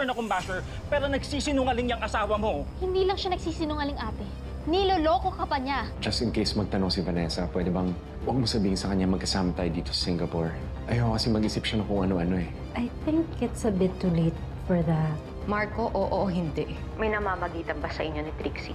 na kung basher, pero nagsisinungaling yung asawa mo. Hindi lang siya nagsisinungaling, ate. Niloloko ka pa niya. Just in case magtanong si Vanessa, pwede bang huwag mo sabihin sa kanya magkasama tayo dito sa Singapore? Ayoko kasi mag-isip siya ng kung ano-ano eh. I think it's a bit too late for that. Marco, oo o hindi? May namamagitan ba sa inyo ni Trixie?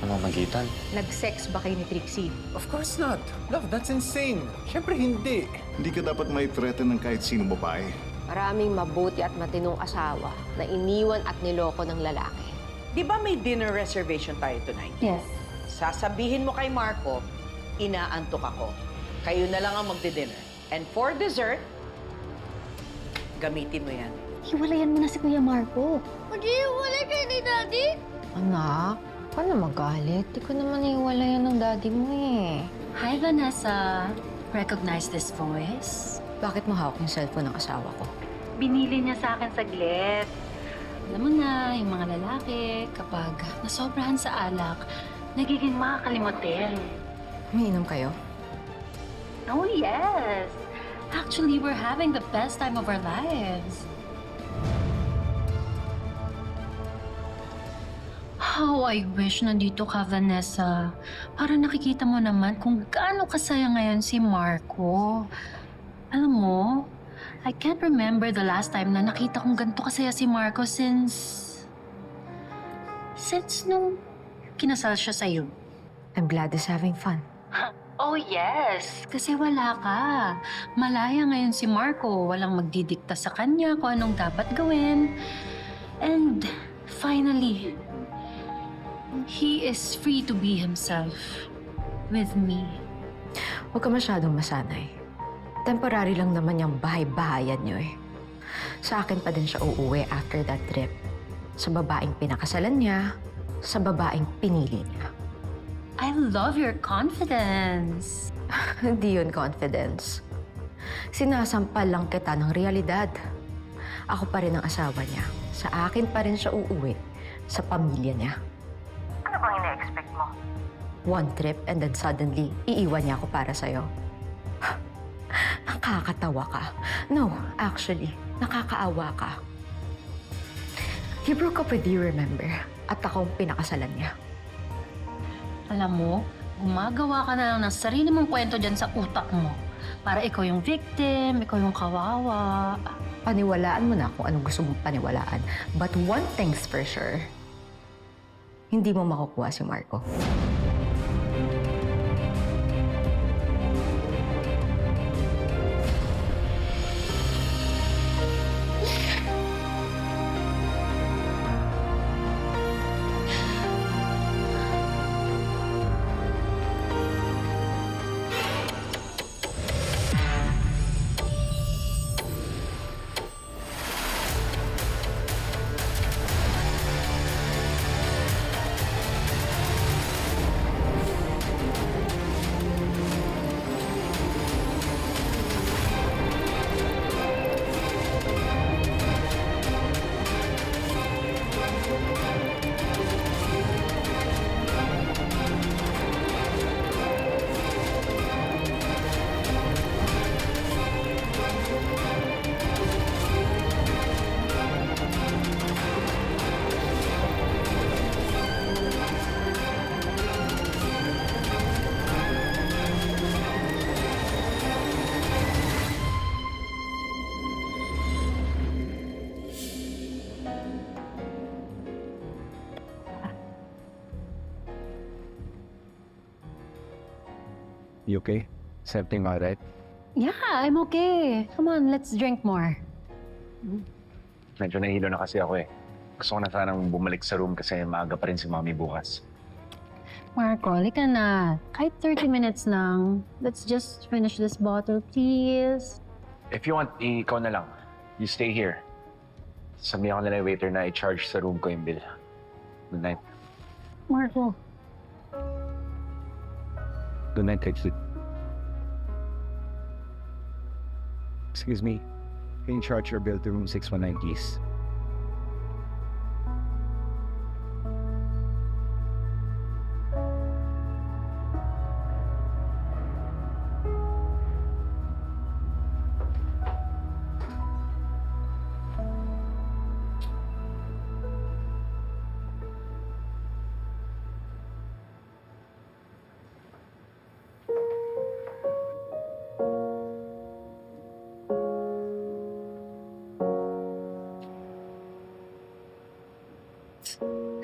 Namamagitan? Nag-sex ba kayo ni Trixie? Of course not. Love, that's insane. Siyempre hindi. Hindi ka dapat may threaten ng kahit sinong babae. Maraming mabuti at matinong asawa na iniwan at niloko ng lalaki. Di ba may dinner reservation tayo tonight? Yes. Sasabihin mo kay Marco, inaantok ako. Kayo na lang ang magdi-dinner. And for dessert, gamitin mo yan. Hiwalayan mo na si Kuya Marco. Mag-iwalay kayo ni Daddy? Anak, paano magalit? Di ko naman iwala yan ng daddy mo eh. Hi, Vanessa. Recognize this voice? Bakit mo hawak yung cellphone ng asawa ko? Binili niya sa akin saglit. Alam mo na, yung mga lalaki, kapag nasobrahan sa alak, nagiging makakalimutin. Umiinom kayo? Oh, yes. Actually, we're having the best time of our lives. How I wish nandito ka, Vanessa. Para nakikita mo naman kung gaano kasaya ngayon si Marco. Alam mo, I can't remember the last time na nakita kong ganito kasaya si Marco since nung kinasal siya sa'yo. I'm glad he's having fun. Oh yes, kasi wala ka. Malaya ngayon si Marco. Walang magdidikta sa kanya kung anong dapat gawin. And finally, he is free to be himself with me. Huwag ka masyadong masanay. Temporary lang naman yung bahay-bahayan niyo eh. Sa akin pa din siya uuwi after that trip. Sa babaeng pinakasalan niya, sa babaeng pinili niya. I love your confidence. Hindi yun confidence. Sinasampal lang kita ng realidad. Ako pa rin ang asawa niya. Sa akin pa rin siya uuwi. Sa pamilya niya. Ano bang ina-expect mo? One trip and then suddenly, iiwan niya ako para sa'yo. Nakakatawa ka. No, actually, nakakaawa ka. He broke up with you, remember? At ako ang pinakasalan niya. Alam mo, gumagawa ka na lang ng sarili mong kwento dyan sa utak mo. Para ikaw yung victim, ikaw yung kawawa. Paniwalaan mo na kung anong gusto mong paniwalaan. But one thing's for sure, hindi mo makukuha si Marco. You okay? Is everything alright? Yeah, I'm okay. Come on, let's drink more. Medyo nahihilo na kasi ako eh. Gusto ko na sanang bumalik sa room kasi maaga pa rin si Mami bukas. Marco, halika na. Kahit 30 minutes lang. Let's just finish this bottle, please. If you want, ikaw na lang. You stay here. Sabihan ko nila yung waiter na i-charge sa room ko yung bill. Good night. Marco. Good night, Trixie. Excuse me. Can you charge your bill to room 619, please?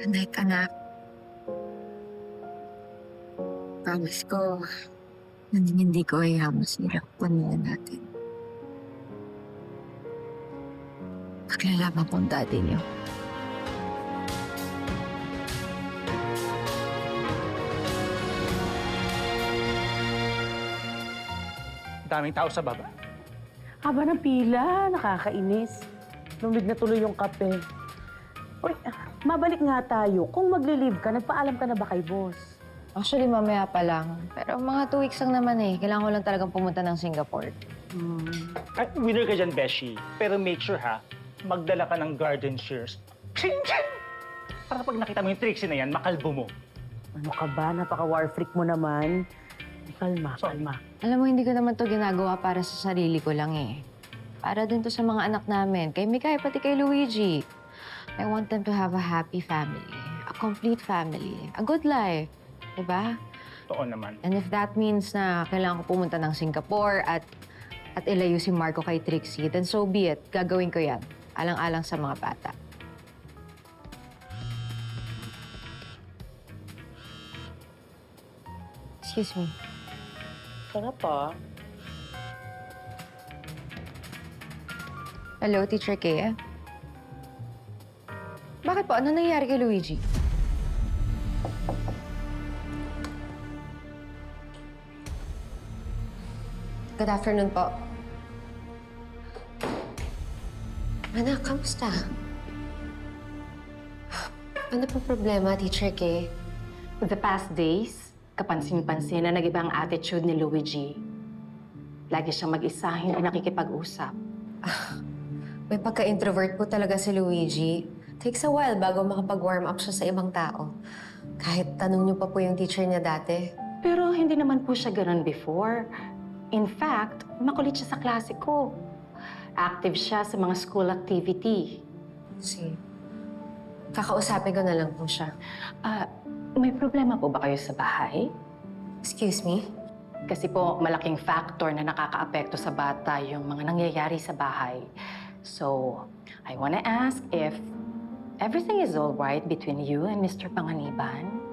Good night, anak. Promise ko, hindi ko hayaan masira ang pamilya natin. Paglalaban ko ang daddy niyo. Daming tao sa baba. Haba ng pila, nakakainis. Lumig na tuloy yung kape. Uy, mabalik nga tayo. Kung magli-leave ka, nagpaalam ka na ba kay boss? Actually, mamaya pa lang. Pero mga 2 weeks lang naman eh. Kailangan ko lang talagang pumunta ng Singapore. Ay, winner ka dyan, Beshi. Pero make sure ha, magdala ka ng garden shears. Ching, ching! Para pag nakita mo yung Trixie na yan, makalbo mo. Ano ka ba? Napaka-war freak mo naman. Kalma, Sorry. kalma. Alam mo, hindi ko naman to ginagawa para sa sarili ko lang eh. Para din to sa mga anak namin. Kay Mikay, pati kay Luigi. I want them to have a happy family. A complete family. A good life. Diba? Totoo naman. And if that means na kailangan ko pumunta ng Singapore at ilayo si Marco kay Trixie, then so be it. Gagawin ko yan. Alang-alang sa mga bata. Excuse me. Sarap pa. Hello, Teacher Kea? Bakit po? Ano nangyari kay Luigi? Good afternoon po. Anak, kamusta? Ano po problema, Teacher Kay? The past days, kapansin-pansin na nag-iba ang attitude ni Luigi. Lagi siyang mag-isa, hindi nakikipag-usap. May pagka-introvert po talaga si Luigi. Takes a while bago makapag-warm up siya sa ibang tao. Kahit tanong niyo pa po yung teacher niya dati. Pero hindi naman po siya ganun before. In fact, makulit siya sa klase ko. Active siya sa mga school activity. Sige. Kakausapin ko na lang po siya. May problema po ba kayo sa bahay? Excuse me? Kasi po, malaking factor na nakakaapekto sa bata yung mga nangyayari sa bahay. So, I wanna ask if everything is all right between you and Mr. Panganiban?